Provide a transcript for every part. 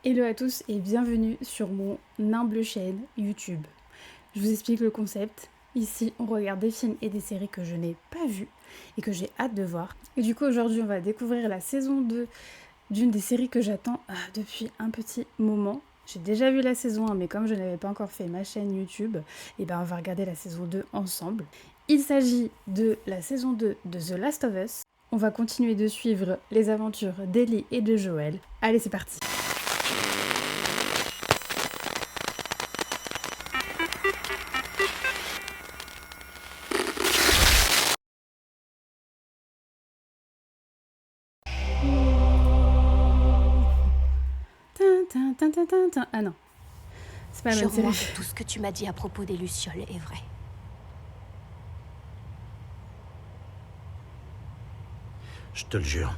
Hello à tous et bienvenue sur mon humble chaîne YouTube. Je vous explique le concept. Ici, on regarde des films et des séries que je n'ai pas vues et que j'ai hâte de voir. Et du coup, aujourd'hui, on va découvrir la saison 2 d'une des séries que j'attends depuis un petit moment. J'ai déjà vu la saison 1, mais comme je n'avais pas encore fait ma chaîne YouTube, on va regarder la saison 2 ensemble. Il s'agit de la saison 2 de The Last of Us. On va continuer de suivre les aventures d'Ellie et de Joel. Allez, c'est parti! Ah non, c'est pas la même Jure-moi série. que tout ce que tu m'as dit à propos des Lucioles est vrai. Je te le jure.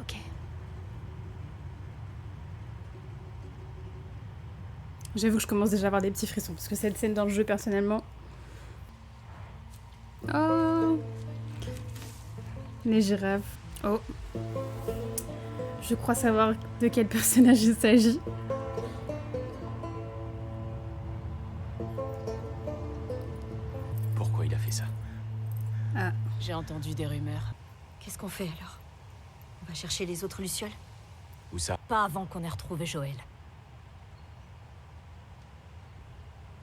Ok. J'avoue que je commence déjà à avoir des petits frissons, parce que cette scène dans le jeu, personnellement... Oh, les girafes. Oh. Je crois savoir de quel personnage il s'agit. Pourquoi il a fait ça? Ah, J'ai entendu des rumeurs. Qu'est-ce qu'on fait alors? On va chercher les autres Lucioles? Où ça? Pas avant qu'on ait retrouvé Joël.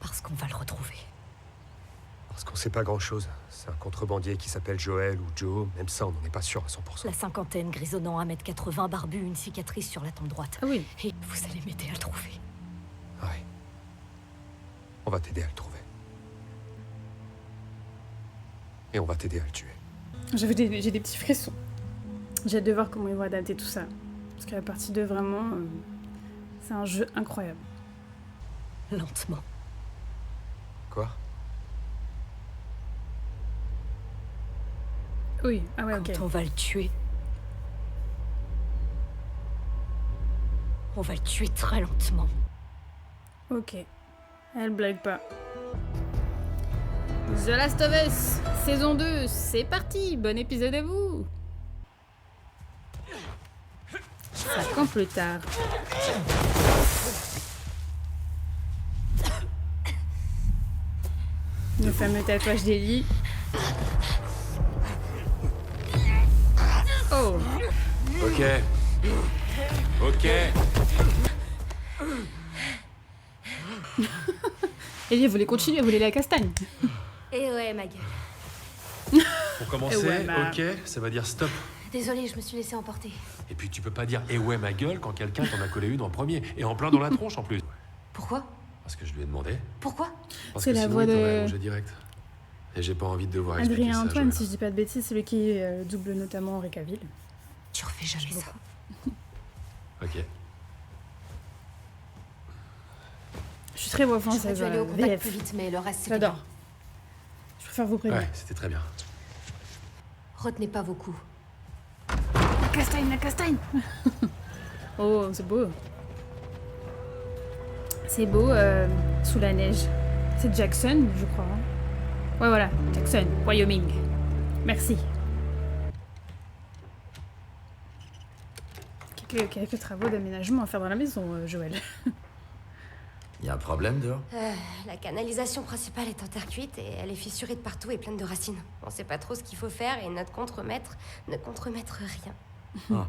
Parce qu'on va le retrouver. Parce qu'on sait pas grand-chose. C'est un contrebandier qui s'appelle Joël ou Joe. Même ça, on n'en est pas sûr à 100%. La cinquantaine, grisonnant, 1m80, barbu, une cicatrice sur la tempe droite. ah oui. Et vous allez m'aider à le trouver. Ouais. On va t'aider à le trouver. Et on va t'aider à le tuer. J'ai des petits frissons. J'ai hâte de voir comment ils vont adapter tout ça. Parce que la partie 2, vraiment, c'est un jeu incroyable. Lentement. Quoi? Oui, ah ouais, ok. Quand on va le tuer... On va le tuer très lentement. Ok. Elle blague pas. The Last of Us, saison 2, c'est parti. Bon épisode à vous. 5 ans plus tard. Le fameux tatouage d'Ellie. Oh, Ok. Ok. Ellie, elle voulait continuer, elle voulait la castagne. Et ouais, ma gueule. Pour commencer, ouais, ok, ça va dire stop. Désolée, je me suis laissée emporter. Et puis tu peux pas dire eh ouais ma gueule quand quelqu'un t'en a collé une en premier. Et en plein dans la tronche en plus. Pourquoi? Parce que je lui ai demandé. Pourquoi? Parce C'est que la sinon voix il t'aurait de- allongé direct. Et j'ai pas envie de devoir expliquer Adrien ça à Antoine, Joël. si je dis pas de bêtises, celui qui double notamment Henri Cavill. Tu refais jamais ça. Ok. Je suis très voix J'aurais française. dû aller au contact VF. plus vite, mais le reste, c'est J'adore. Je préfère vous prévenir. Ouais, c'était très bien. Retenez pas vos coups. La castagne, la castagne. Oh, c'est beau. C'est beau sous la neige. C'est Jackson, je crois. Hein. Ouais, voilà, Jackson, Wyoming. Merci. Quelques travaux d'aménagement à faire dans la maison, Joël. Y a un problème dehors? La canalisation principale est en terre cuite et elle est fissurée de partout et pleine de racines. On sait pas trop ce qu'il faut faire et notre contremaître ne contremettre rien. Ah.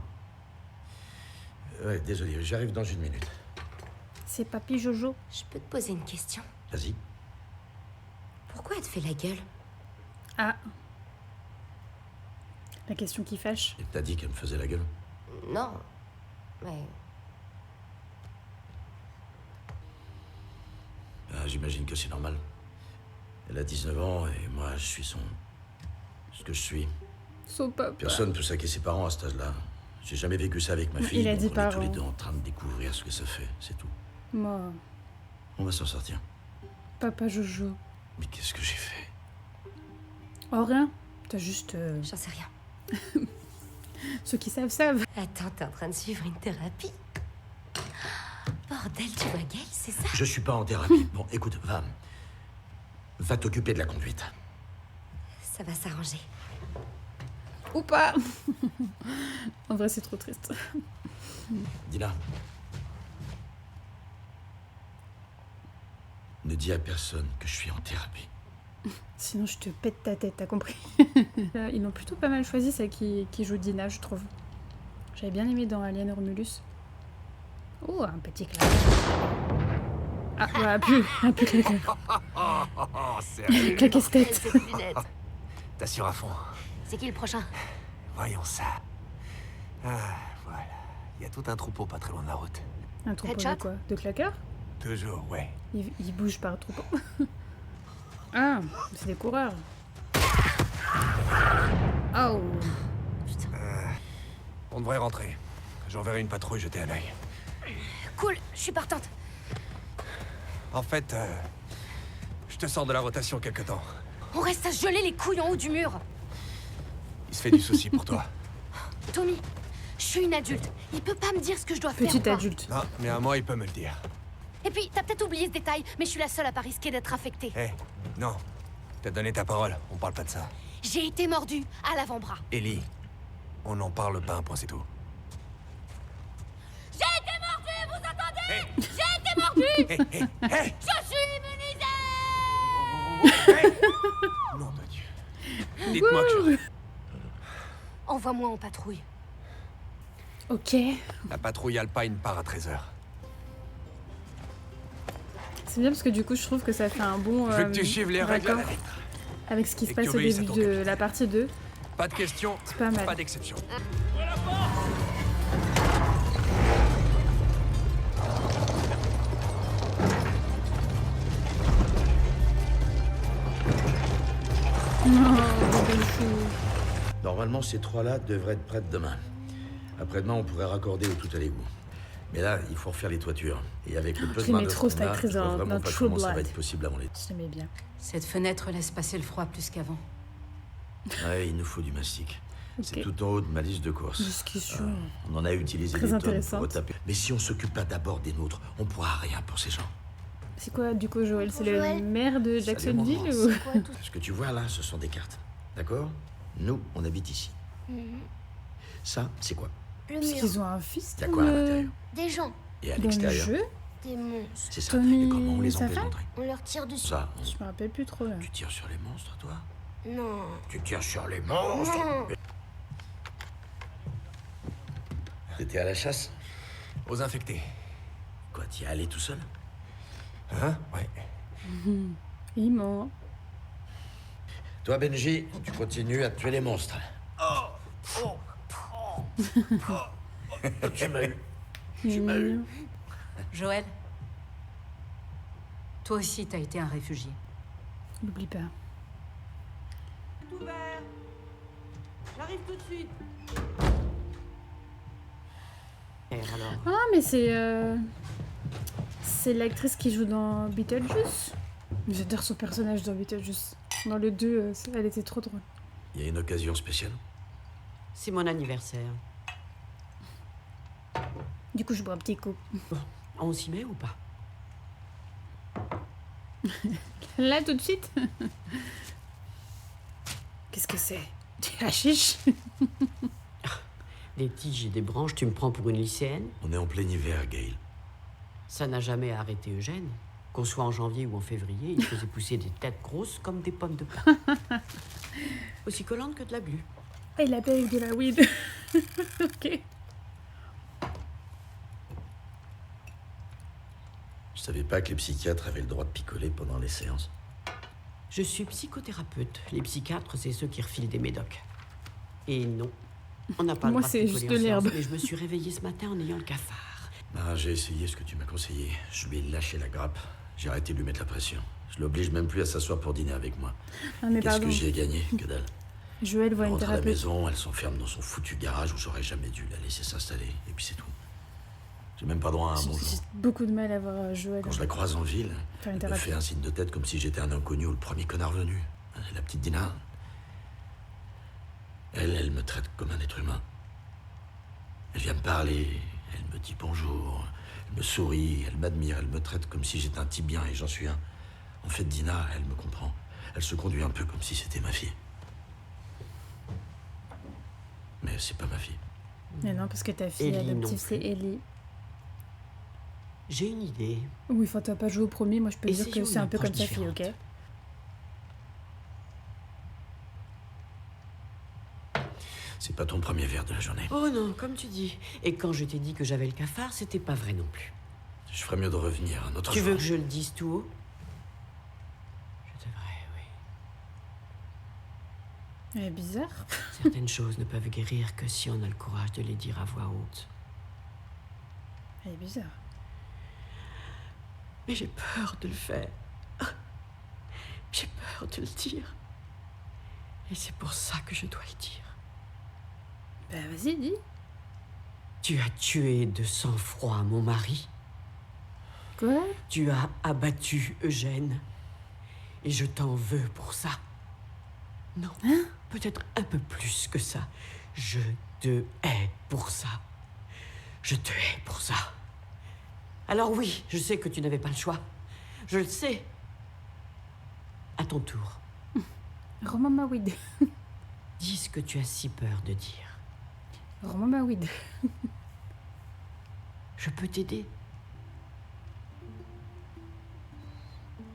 Ouais, désolé, j'arrive dans une minute. C'est Papy Jojo. Je peux te poser une question? Vas-y. Pourquoi elle te fait la gueule? Ah. La question qui fâche. Et t'as dit qu'elle me faisait la gueule? Non. Mais... Ah, j'imagine que c'est normal. Elle a 19 ans et moi, je suis son... ce que je suis. Son papa. Personne peut saquer ses parents à cet âge-là. J'ai jamais vécu ça avec ma fille, Il a donc dit on est tous parents. les deux en train de découvrir ce que ça fait, c'est tout. Moi, On va s'en sortir. Papa Jojo. Mais qu'est-ce que j'ai fait? Oh, rien. T'as juste... J'en sais rien. Ceux qui savent, savent. Attends, t'es en train de suivre une thérapie? Bordel, tu vois Gail, c'est ça? Je suis pas en thérapie. Bon, écoute, va t'occuper de la conduite. Ça va s'arranger. Ou pas. En vrai, c'est trop triste. Dina. Ne dis à personne que je suis en thérapie. Sinon, je te pète ta tête, t'as compris? Ils l'ont plutôt pas mal choisi, celle qui joue Dina, je trouve. J'avais bien aimé dans Alien Romulus. Oh, un petit claqueur. Ah, ouais, un peu claqueur. Oh, sérieux? Claquer tête. Cette lunette. T'assures à fond. C'est qui le prochain? Voyons ça. Ah, voilà. Il y a tout un troupeau pas très loin de la route. Un troupeau de Headshot quoi? De claqueurs? Toujours, ouais. Ils bougent par troupeau. Ah, c'est des coureurs. Oh. On devrait rentrer. J'enverrai une patrouille jeter un œil. Cool, je suis partante. En fait, je te sors de la rotation quelque temps. On reste à se geler les couilles en haut du mur. Il se fait du souci pour toi. Tommy, je suis une adulte. Il peut pas me dire ce que je dois faire. Petite quoi. adulte. Non, mais à moi, il peut me le dire. Et puis, t'as peut-être oublié ce détail, mais je suis la seule à pas risquer d'être affectée. Hé, non. T'as donné ta parole, on parle pas de ça. J'ai été mordue à l'avant-bras. Ellie, on n'en parle pas, un point c'est tout. J'ai été mordue, vous entendez? Hé, J'ai été mordue. hé, hé, hé. Je suis immunisée. Nom de Dieu. Dites-moi que je... Envoie-moi en patrouille. Ok. La patrouille Alpine part à 13h. C'est bien parce que du coup, je trouve que ça fait un bon Je veux que tu suives les règles à la raccord lettre. avec ce qui se Et que tu passe au obéisses à début ton de capitaine. la partie 2. Pas de questions, C'est pas mal. pas d'exception. Oh, belle chou. Normalement, ces trois-là devraient être prêtes demain. Après-demain, on pourrait raccorder au tout à l'égout. Mais là, il faut refaire les toitures. Et avec le peu de J'aimais main-d'œuvre trop cette qu'on a, actrice je vois dans vraiment pas True comment ça va Blood. être possible avant l'été. Je l'aimais bien. Cette fenêtre laisse passer le froid plus qu'avant. Ouais, il nous faut du mastic. C'est Ok. tout en haut de ma liste de courses. Discussion. On en a utilisé Très des tonnes pour intéressante. retaper. Mais si on s'occupe pas d'abord des nôtres, on pourra rien pour ces gens. C'est quoi, du coup, Joël? C'est le Joël. maire de Salut, Jacksonville mon ou... Ce que tu vois là, ce sont des cartes. D'accord? Nous, on habite ici. Ça, c'est quoi? Le Parce mur. qu'ils ont un fils Il y a quoi à l'intérieur? Des gens. Et à dans le l'extérieur? jeu? Des monstres. C'est ça. Tommy Et comment on et les sa empêche femme d'entrer? On leur tire dessus. Ça, Je me rappelle plus trop là. tu tires sur les monstres, toi? Non. Tu tires sur les monstres? Non. T'étais à la chasse? Aux infectés. Quoi, t'y es allé tout seul? Hein? Ouais. Il ment. Toi, Benji, tu continues à tuer les monstres. Tu m'as eu. Tu m'as eu. Joël, toi aussi t'as été un réfugié. N'oublie pas. Ouvert. J'arrive tout de suite. Et alors? Ah, mais c'est l'actrice qui joue dans Beetlejuice. J'adore son personnage dans Beetlejuice. Dans le 2, elle était trop drôle. Il y a une occasion spéciale? C'est mon anniversaire. Du coup, je bois un petit coup. On s'y met ou pas? Là, tout de suite. Qu'est-ce que c'est? Du hashish? Des tiges et des branches, tu me prends pour une lycéenne? On est en plein hiver, Gail. Ça n'a jamais arrêté Eugène. Qu'on soit en janvier ou en février, il faisait pousser des têtes grosses comme des pommes de pin. Aussi collantes que de la glu. Ah, il l'appelle avec de la weed. Ok. Je savais pas que les psychiatres avaient le droit de picoler pendant les séances. Je suis psychothérapeute. Les psychiatres, c'est ceux qui refilent des médocs. Et non, on n'a pas Moi, le droit de c'est picoler juste en de séance, l'herbe. mais je me suis réveillée ce matin en ayant le cafard. Ah, j'ai essayé ce que tu m'as conseillé. Je lui ai lâché la grappe. J'ai arrêté de lui mettre la pression. Je l'oblige même plus à s'asseoir pour dîner avec moi. Ah, mais Qu'est-ce pardon. que j'y ai gagné? Que dalle. Joël voit Elle une rentre à la thérapeute. maison, elle s'enferme dans son foutu garage où j'aurais jamais dû la laisser s'installer. Et puis c'est tout. J'ai même pas droit à un bonjour. J'ai beaucoup de mal à voir Joël Quand je la croise en ville, faire une elle me fait thérapie. un signe de tête comme si j'étais un inconnu ou le premier connard venu. La petite Dina, elle me traite comme un être humain. Elle vient me parler, elle me dit bonjour, elle me sourit, elle m'admire, elle me traite comme si j'étais un type bien et j'en suis un. En fait, Dina, elle me comprend. Elle se conduit un peu comme si c'était ma fille. c'est pas ma fille. Mais non, parce que ta fille Ellie non adoptive, c'est plus. Ellie. J'ai une idée. Oui, enfin, t'as pas joué au premier, moi je peux dire que Essayons c'est un une peu comme approche ta fille, ok? différente. C'est pas ton premier verre de la journée. Oh non, comme tu dis. Et quand je t'ai dit que j'avais le cafard, c'était pas vrai non plus. Je ferais mieux de revenir un autre Tu jour. veux que je le dise tout haut? Je devrais, oui. Elle est bizarre. Certaines choses ne peuvent guérir que si on a le courage de les dire à voix haute. Elle est bizarre. Mais j'ai peur de le faire. J'ai peur de le dire. Et c'est pour ça que je dois le dire. Bah vas-y, dis. Tu as tué de sang-froid mon mari. Quoi? Tu as abattu Eugène. Et je t'en veux pour ça. Non, peut-être un peu plus que ça. Je te hais pour ça. Je te hais pour ça. Alors oui, je sais que tu n'avais pas le choix. Je le sais. À ton tour, Romain Mawid. dis ce que tu as si peur de dire. Romain Mawid. Je peux t'aider.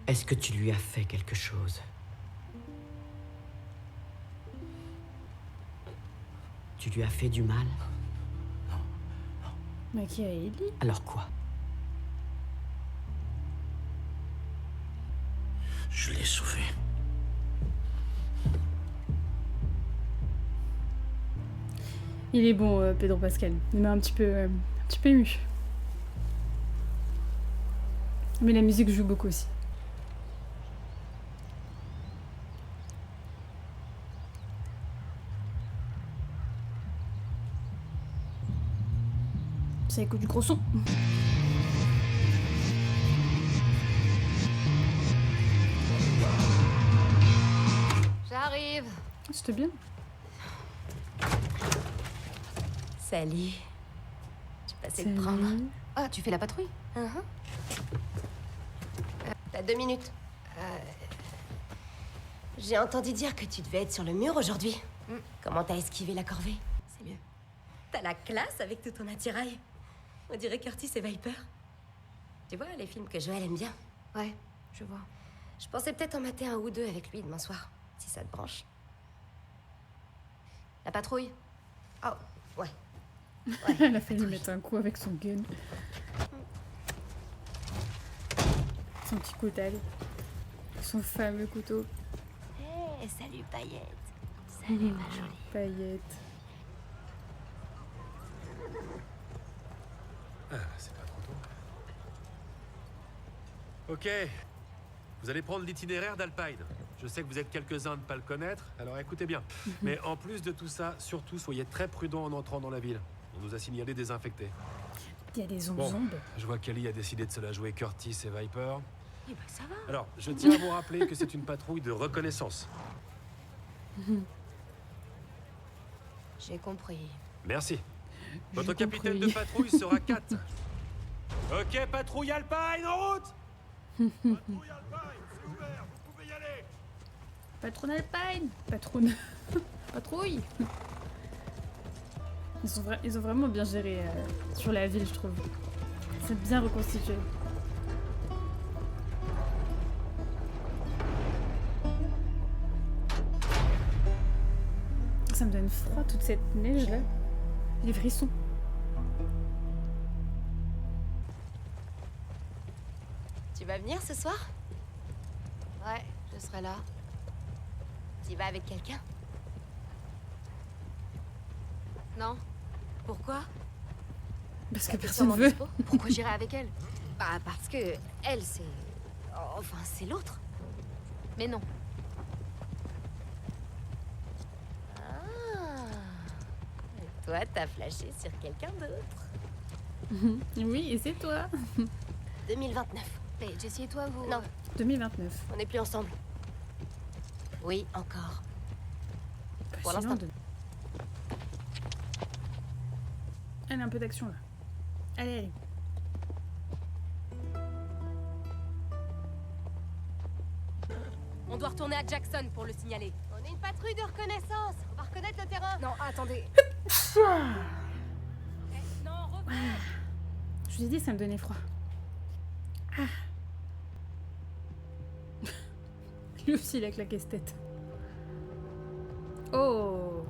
Est-ce que tu lui as fait quelque chose? Tu lui as fait du mal? Mais qui a Ellie? Alors quoi? Je l'ai sauvé. Il est bon, Pedro Pascal. Il m'a un petit peu ému. Mais la musique joue beaucoup aussi. Ça écoute du gros son. J'arrive. C'était bien. Salut. J'ai passé le Salut. prendre. Ah, tu fais la patrouille? T'as 2 minutes. J'ai entendu dire que tu devais être sur le mur aujourd'hui. Comment t'as esquivé la corvée? C'est mieux. T'as la classe avec tout ton attirail. On dirait Curtis et Viper. Tu vois, les films que Joël aime bien. Ouais, je vois. Je pensais peut-être en mater un ou deux avec lui demain soir, si ça te branche. La patrouille? Oh, ouais. Elle a failli mettre un coup avec son gun. Son petit couteau. Son fameux couteau. Hé, salut Paillette. Salut ma jolie. Paillette. Ah, c'est pas trop tôt. Ok. Vous allez prendre l'itinéraire d'Alpine. Je sais que vous êtes quelques-uns à ne pas le connaître, alors écoutez bien. Mais en plus de tout ça, surtout soyez très prudents en entrant dans la ville. On nous a signalé des infectés. Il y a des Bon, zombies. je vois qu'Ellie a décidé de se la jouer Curtis et Viper. Eh ben, ça va. Alors, je tiens à vous rappeler que c'est une patrouille de reconnaissance. J'ai compris. Merci. Votre J'ai capitaine compris. de patrouille sera Kat. Ok, patrouille Alpine, en route. Patrouille Alpine, c'est ouvert, vous pouvez y aller. Patron Alpine. Patron. Patrouille. Ils ont vraiment bien géré sur la ville, je trouve. C'est bien reconstitué. Ça me donne froid, toute cette neige là. Les frissons. Tu vas venir ce soir? Ouais, je serai là. Tu vas avec quelqu'un? Non? Pourquoi? Parce que T'es personne sûrement veut. dispo. Pourquoi j'irai avec elle? Bah, parce que elle, c'est. Enfin, c'est l'autre. Mais non. Ah. Et toi, t'as flashé sur quelqu'un d'autre. Oui, et c'est toi. 2029. Mais Jessie et toi, vous... Non, 2029. on n'est plus ensemble. Oui, encore. Pas Pour si l'instant. loin de- Allez, un peu d'action là. Allez, allez. On doit retourner à Jackson pour le signaler. On est une patrouille de reconnaissance. On va reconnaître le terrain. Non, attendez. Non, revenez. Je vous ai dit, ça me donnait froid. Ah. Lui aussi, il a claqué cette tête. Oh.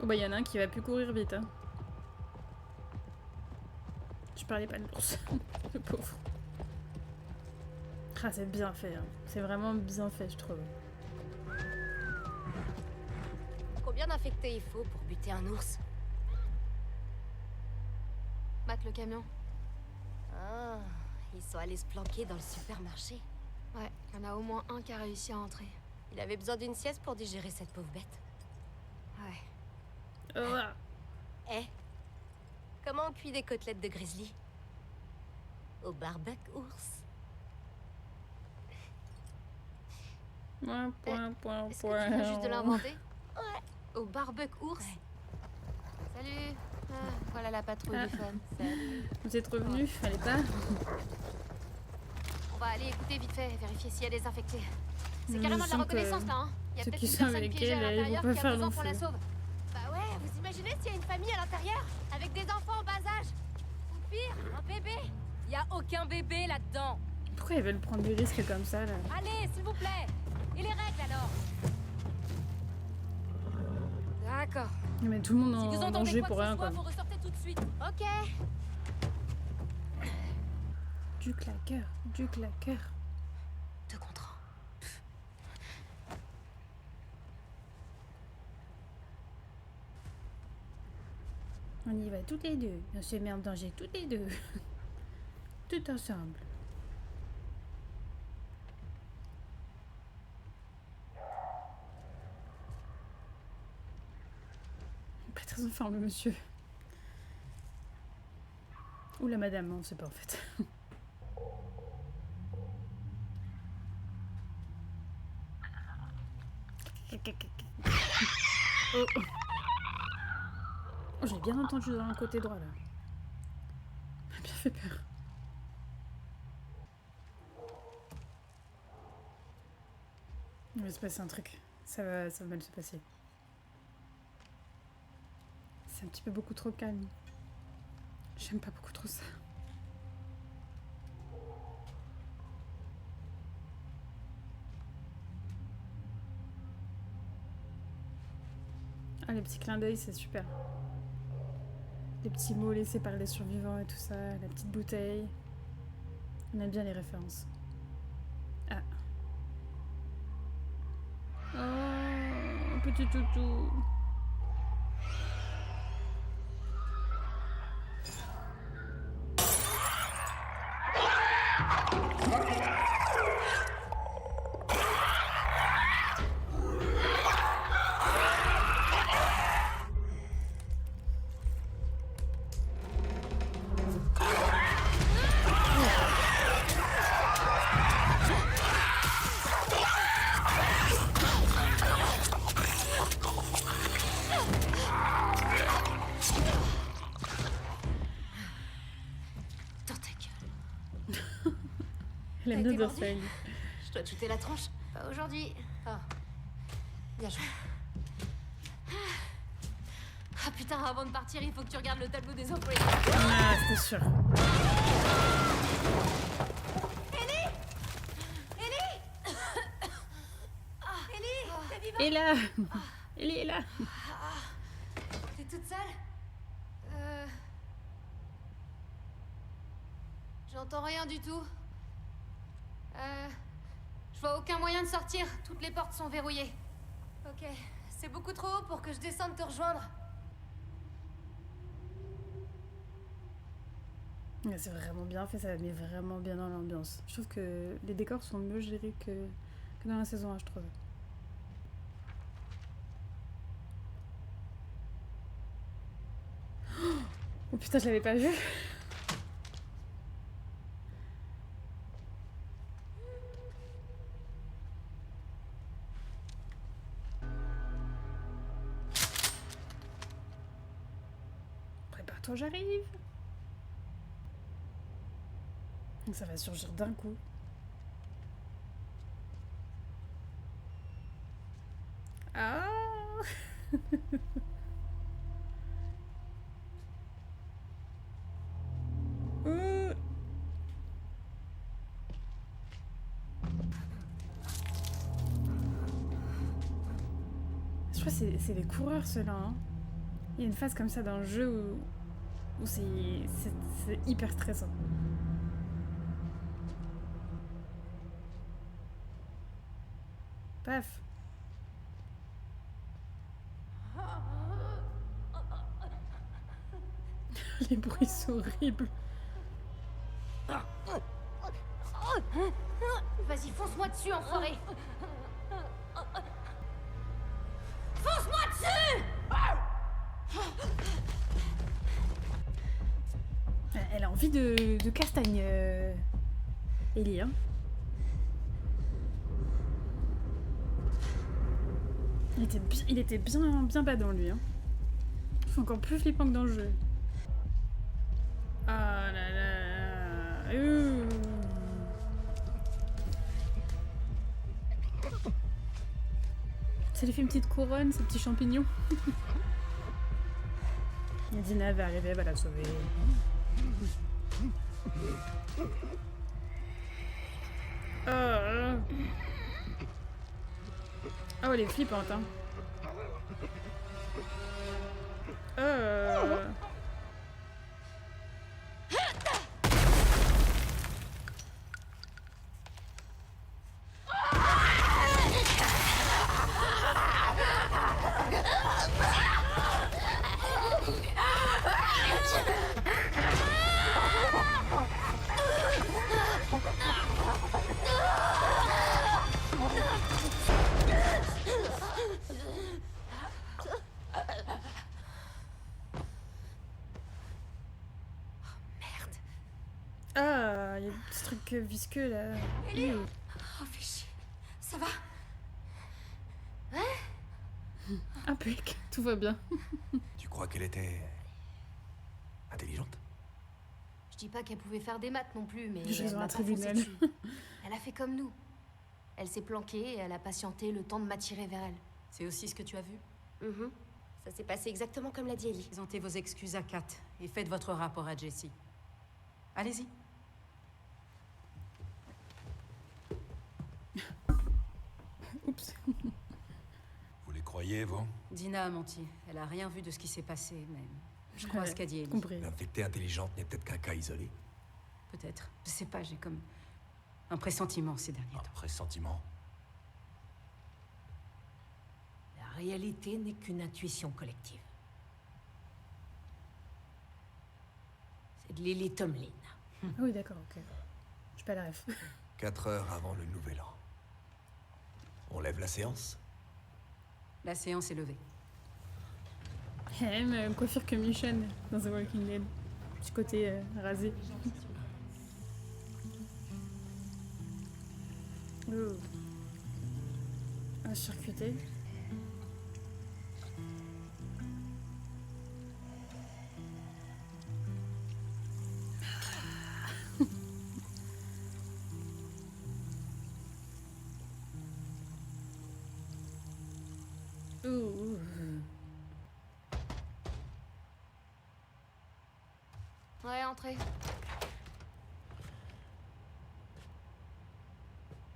Oh bah, il y en a un qui va plus courir vite, hein. Je parlais pas de l'ours. Le pauvre. Ah, c'est bien fait, hein. C'est vraiment bien fait, je trouve. Combien d'infectés il faut pour buter un ours? Mate le camion. Ah, ils sont allés se planquer dans le supermarché. Ouais, il y en a au moins un qui a réussi à entrer. Il avait besoin d'une sieste pour digérer cette pauvre bête. Ouais. Eh, comment on cuit des côtelettes de grizzly? Au barbecue ours. Est-ce que tu viens juste de l'inventer? Ouais. Au barbecue ours? Ouais. Salut. Ah, voilà la patrouille Ah. des fans. Salut. Vous êtes revenus, fallait pas. On va aller écouter vite fait, vérifier s'il y a des infectés. C'est Je carrément de la sens que reconnaissance là, hein. Il y a ceux peut-être qui une sont personne avec piégée à elle, ils vont l'intérieur pas qui a faire besoin long qu'on la feu. sauve. Bah ouais, vous imaginez s'il y a une famille à l'intérieur? Avec des enfants en bas âge? Ou pire, un bébé? Y a aucun bébé là-dedans. Pourquoi ils veulent prendre des risques comme ça, là? Allez, s'il vous plaît. Et les règles alors? D'accord. Mais tout le monde Si vous en entendez danger quoi pour que ce rien, soit, quoi. vous ressortez tout de suite. Ok. Du claqueur, du claqueur. 2 contre 1. On y va toutes les deux. On se met en danger toutes les deux. Tout ensemble. Pas très en forme, le monsieur. Ou la madame, on sait pas en fait. Oh, oh. Oh, j'ai bien entendu dans le côté droit là. Ça m'a bien fait peur. Il va se passer un truc. Ça va mal se passer. C'est un petit peu beaucoup trop calme. J'aime pas beaucoup trop ça. Ah, les petits clins d'œil, c'est super. Les petits mots laissés par les survivants et tout ça, la petite bouteille. On aime bien les références. Ah. Oh, petit toutou. Dans ta gueule. Elle aime T'as bien été dire mordu ça, elle. Je dois te shooter la tronche. Pas aujourd'hui. Ah. Bien joué. Ah putain, avant de partir, il faut que tu regardes le tableau des employés. Ah, c'était sûr. Ellie, t'es vivante? Et là Ellie est là. T'es toute seule? J'entends rien du tout. Je vois aucun moyen de sortir. Toutes les portes sont verrouillées. Ok. C'est beaucoup trop haut pour que je descende te rejoindre. Ouais, c'est vraiment bien fait, ça met vraiment bien dans l'ambiance. Je trouve que les décors sont mieux gérés que dans la saison 1, je trouve. Oh putain, je l'avais pas vu. Prépare-toi, j'arrive. Ça va surgir d'un coup. Je crois que c'est les coureurs ceux-là. Hein. Il y a une phase comme ça dans le jeu où c'est hyper stressant. Paf. Les bruits sont horribles. Vas-y, fonce-moi dessus, enfoiré. Fonce-moi dessus. Elle a envie de castagne, Ellie. Hein. Il était bien badant, lui. Hein. C'est encore plus flippant que dans le jeu. Ah là là. Ça lui fait une petite couronne, ces petits champignons. Et Dina va arriver, elle va la sauver. Oh, elle est flippante, hein. Ah, il y a des petits trucs visqueux là. Oh, fais chier. Ça va? Impec, tout va bien. Tu crois qu'elle était intelligente? Je dis pas qu'elle pouvait faire des maths non plus, mais Je elle suis m'a un pas foncé tribunal. dessus. Elle a fait comme nous. Elle s'est planquée et elle a patienté le temps de m'attirer vers elle. C'est aussi ce que tu as vu? Mhm. Ça s'est passé exactement comme l'a dit Ellie. Présentez vos excuses à Kat et faites votre rapport à Jessie. Allez-y. Oups. Vous les croyez, vous? Dina a menti. Elle a rien vu de ce qui s'est passé, mais je crois à ce qu'a dit Ellie. Compris. L'infectée intelligente n'est peut-être qu'un cas isolé. Peut-être. Je sais pas, j'ai comme un pressentiment ces derniers Un temps. pressentiment. La réalité n'est qu'une intuition collective. C'est de Lily Tomlin. Ah oui, d'accord, ok. J'ai pas la ref. 4 heures avant le nouvel an. On lève la séance? La séance est levée. Même coiffure que Michonne dans The Walking Dead. Petit côté rasé. Oh. Un circuité. Ouh. Ouais, entrez.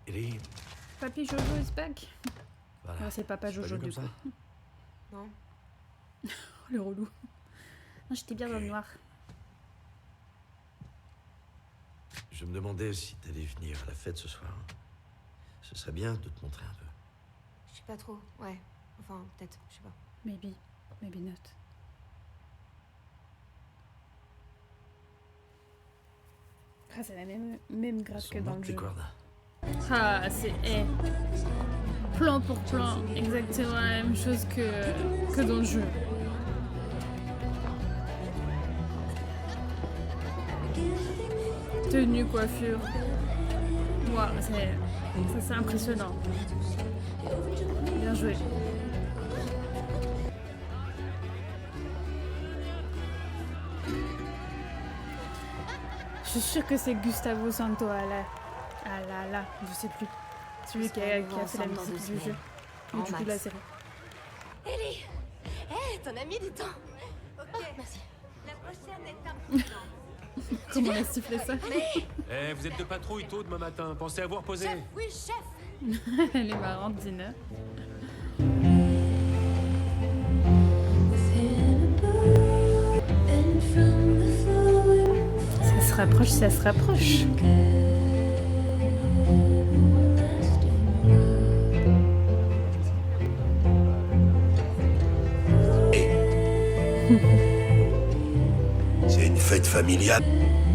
Ellie, Papy Jojo is back. voilà. Ah, c'est Papa C'est pas Jojo vu du comme coup. Non. Le relou. Non, j'étais bien dans le noir. Je me demandais si t'allais venir à la fête ce soir. Ce serait bien de te montrer un peu. Je sais pas trop. Ouais. Enfin, peut-être. Je sais pas. Maybe not. Ah, c'est la même grâce que dans le jeu. Ah, c'est plan pour plan, exactement la même chose que dans le jeu. Tenue, coiffure. Waouh, ça c'est impressionnant. Bien joué. Je suis sûre que c'est Gustavo Santo à la, je sais plus. Celui qui a fait la musique du jeu. En Du coup, de la max. série. Ellie, ton ami du temps. Ok, Merci. la prochaine est impressionnante. Comment on a sifflé ça? Eh, vous êtes de patrouille tôt demain matin. Pensez à vous reposer. Chef, oui, chef. Elle est marrante, Dina. Ça se rapproche, ça se rapproche. C'est une fête familiale.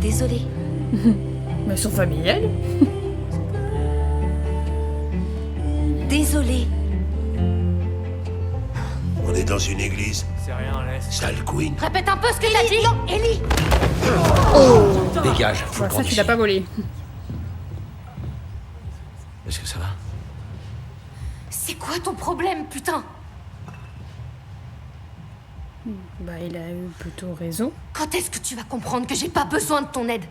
Désolée. Mais sont familiales. Désolée. On est dans une église. C'est rien, laisse. Sale Queen. Répète un peu ce que t'as dit. Non, Ellie. Dégage, faut Bon, le ça, prendre tu l'as ici. pas volé. Est-ce que ça va? C'est quoi ton problème, putain? Bah, il a eu plutôt raison. Quand est-ce que tu vas comprendre que j'ai pas besoin de ton aide?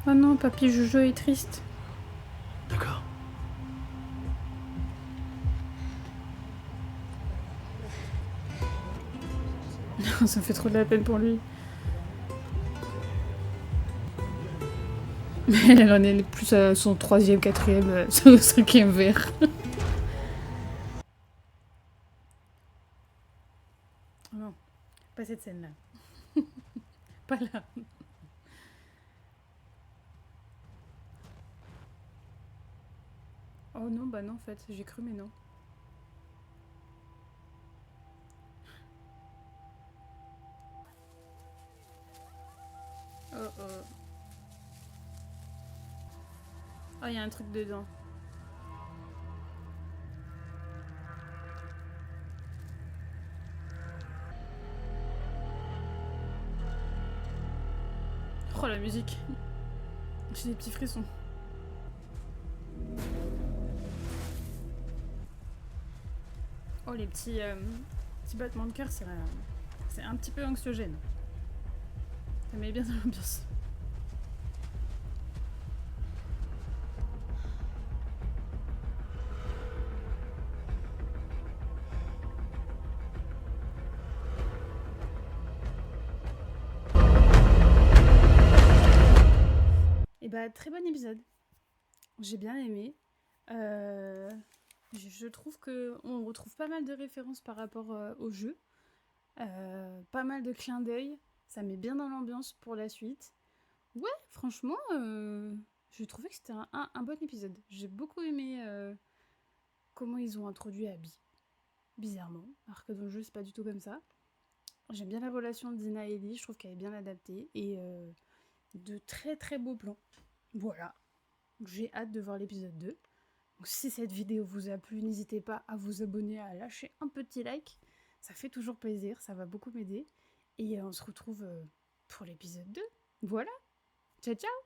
Oh non, papy Jojo est triste. D'accord. Ça me fait trop de la peine pour lui. Mais elle en est plus à son 3e, 4e, son 5e verre. Oh non, pas cette scène-là. Pas là. Oh non, bah non, en fait, j'ai cru, mais non. Oh oh. Oh, il y a un truc dedans. Oh, la musique. J'ai des petits frissons. Oh, les petits battements de cœur, c'est un petit peu anxiogène. Ça met bien dans l'ambiance. Et bah, très bon épisode. J'ai bien aimé. Je trouve qu'on retrouve pas mal de références par rapport au jeu. Pas mal de clins d'œil. Ça met bien dans l'ambiance pour la suite. Ouais, franchement, j'ai trouvé que c'était un bon épisode. J'ai beaucoup aimé comment ils ont introduit Abby. Bizarrement. Alors que dans le jeu, c'est pas du tout comme ça. J'aime bien la relation de Dina et Ellie. Je trouve qu'elle est bien adaptée. Et de très très beaux plans. Voilà. J'ai hâte de voir l'épisode 2. Donc si cette vidéo vous a plu, n'hésitez pas à vous abonner, à lâcher un petit like. Ça fait toujours plaisir, ça va beaucoup m'aider. Et on se retrouve pour l'épisode 2. Voilà. Ciao ciao.